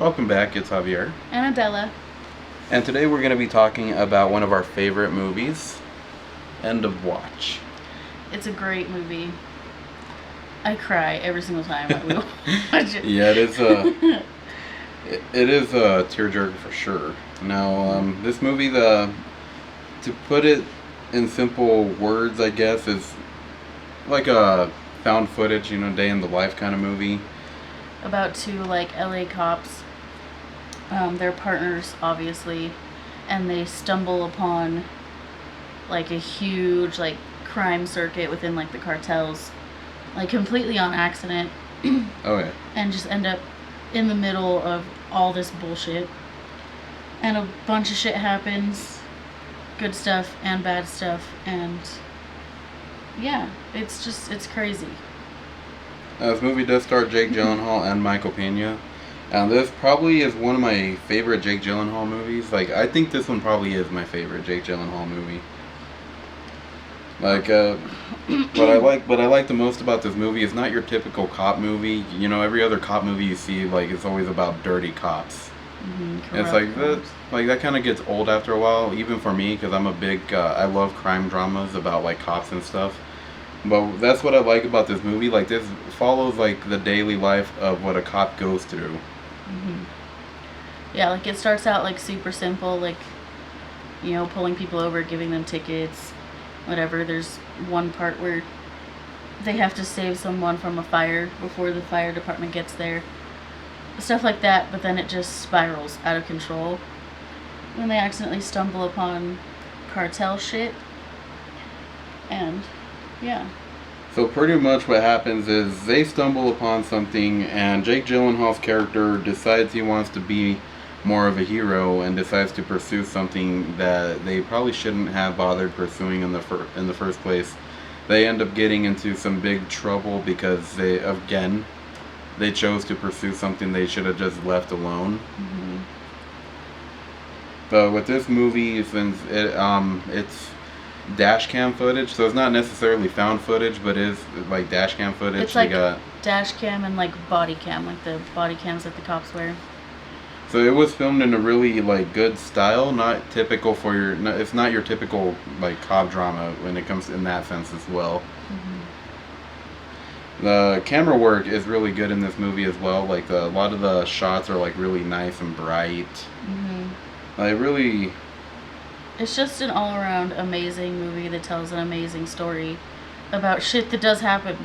Welcome back, it's Javier. And Adela. And today we're going to be talking about one of our favorite movies, End of Watch. It's a great movie. I cry every single time I watch it. Yeah, it is a tearjerker for sure. Now, this movie, to put it in simple words, I guess, is like a found footage, day in the life kind of movie. About two LA cops. They're partners, obviously, and they stumble upon a huge crime circuit within the cartels, completely on accident. Oh yeah. And just end up in the middle of all this bullshit, and a bunch of shit happens, good stuff and bad stuff, and yeah, it's crazy. This movie does star Jake Gyllenhaal and Michael Peña. And this probably is one of my favorite Jake Gyllenhaal movies. I think this one probably is my favorite Jake Gyllenhaal movie. What I like the most about this movie is not your typical cop movie. Every other cop movie you see, it's always about dirty cops. Mm-hmm, It's that kind of gets old after a while, even for me, because I'm a big, I love crime dramas about cops and stuff. But that's what I like about this movie. This follows the daily life of what a cop goes through. Mm-hmm. Yeah, it starts out super simple, pulling people over, giving them tickets, whatever. There's one part where they have to save someone from a fire before the fire department gets there. Stuff like that, but then it just spirals out of control when they accidentally stumble upon cartel shit. And yeah. So pretty much what happens is they stumble upon something, and Jake Gyllenhaal's character decides he wants to be more of a hero and decides to pursue something that they probably shouldn't have bothered pursuing in the first place. They end up getting into some big trouble because they chose to pursue something they should have just left alone. Mm-hmm. But with this movie, since it's dash cam footage, so it's not necessarily found footage, but is dash cam footage. It's dash cam and body cam, the body cams that the cops wear. So it was filmed in a really good style, not typical for it's not your typical cop drama when it comes in that sense as well. Mm-hmm. The camera work is really good in this movie as well. A lot of the shots are really nice and bright. Mm-hmm. It's just an all-around amazing movie that tells an amazing story about shit that does happen,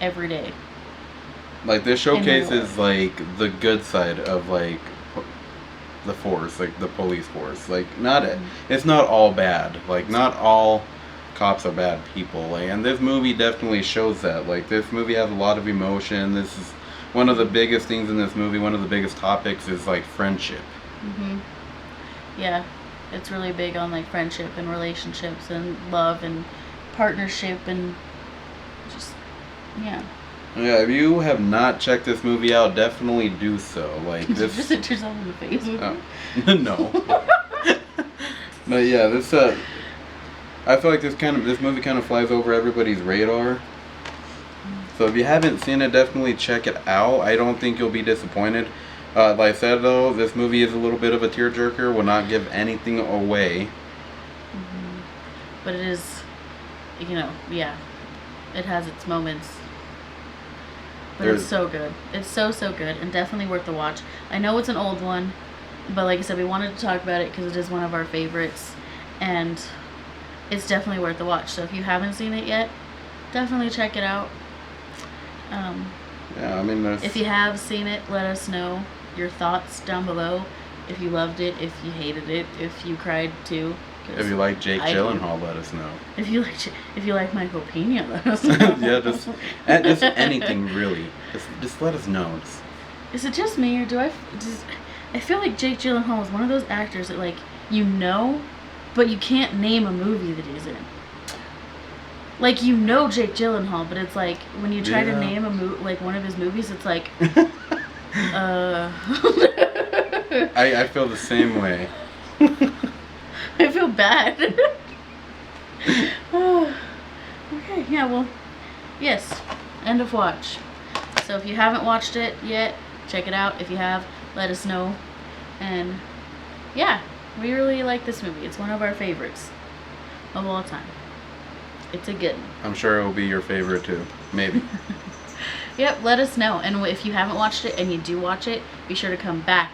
every day. This showcases, the good side of, the force, the police force. It's not all bad. Not all cops are bad people. And this movie definitely shows that. This movie has a lot of emotion. This is one of the biggest things in this movie. One of the biggest topics is, friendship. Mm-hmm. Yeah. It's really big on friendship and relationships and love and partnership and just yeah. Yeah, if you have not checked this movie out, definitely do so. Did you just hit yourself in the face with me? No. But yeah, this I feel like this movie kind of flies over everybody's radar. So if you haven't seen it, definitely check it out. I don't think you'll be disappointed. Like I said, though, this movie is a little bit of a tearjerker. Will not give anything away. Mm-hmm. But it is, yeah, it has its moments. But it's so good. It's so good, and definitely worth the watch. I know it's an old one, but like I said, we wanted to talk about it because it is one of our favorites, and it's definitely worth the watch. So if you haven't seen it yet, definitely check it out. Yeah, if you have seen it, let us know your thoughts down below. If you loved it, if you hated it, if you cried too. If you like Jake Gyllenhaal, let us know. If you like Michael Peña, let us know. Yeah, just anything really. Just let us know. Is it just me, or I feel like Jake Gyllenhaal is one of those actors that but you can't name a movie that he's in. Jake Gyllenhaal, but it's when you try to name one of his movies, it's I feel the same way. I feel bad. Okay, yeah, well, yes, end of watch. So if you haven't watched it yet, check it out. If you have, let us know. And yeah, we really like this movie. It's one of our favorites of all time. It's a good one. I'm sure it will be your favorite too. Maybe. Yep, let us know. And if you haven't watched it and you do watch it, be sure to come back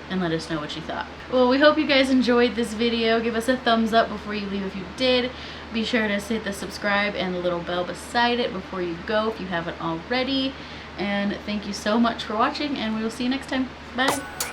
and let us know what you thought. Well, we hope you guys enjoyed this video. Give us a thumbs up before you leave if you did. Be sure to hit the subscribe and the little bell beside it before you go if you haven't already. And thank you so much for watching, and we will see you next time. Bye.